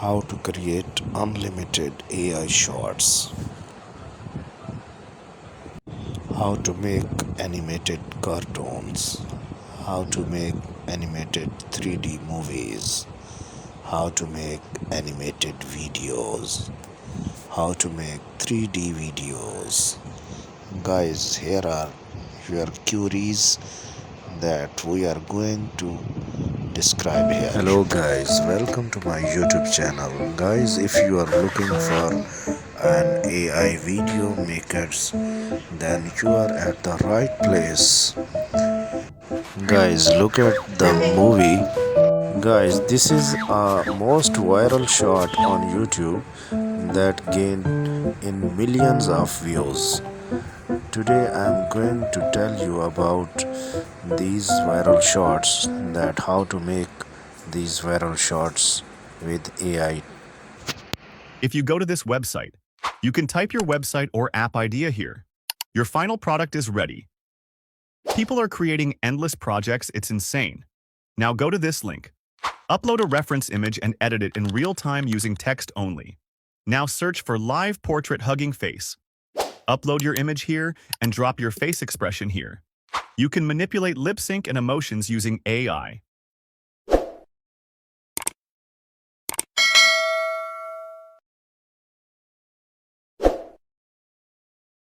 How to create unlimited AI shots, how to make animated cartoons, how to make animated 3D movies, how to make animated videos, how to make 3D videos. Guys, here are your queries that we are going to describe here. Hello guys, welcome to my YouTube channel. Guys, if you are looking for an AI video makers, then you are at the right place. Guys, look at the movie. Guys, this is a most viral shot on YouTube that gained in millions of views. Today I am going to tell you about these viral shots, that how to make these viral shots with AI. If you go to this website, you can type your website or app idea here. Your final product is ready. People are creating endless projects, it's insane. Now go to this link. Upload a reference image and edit it in real time using text only. Now search for live portrait hugging face. Upload your image here and drop your face expression here. You can manipulate lip sync and emotions using AI.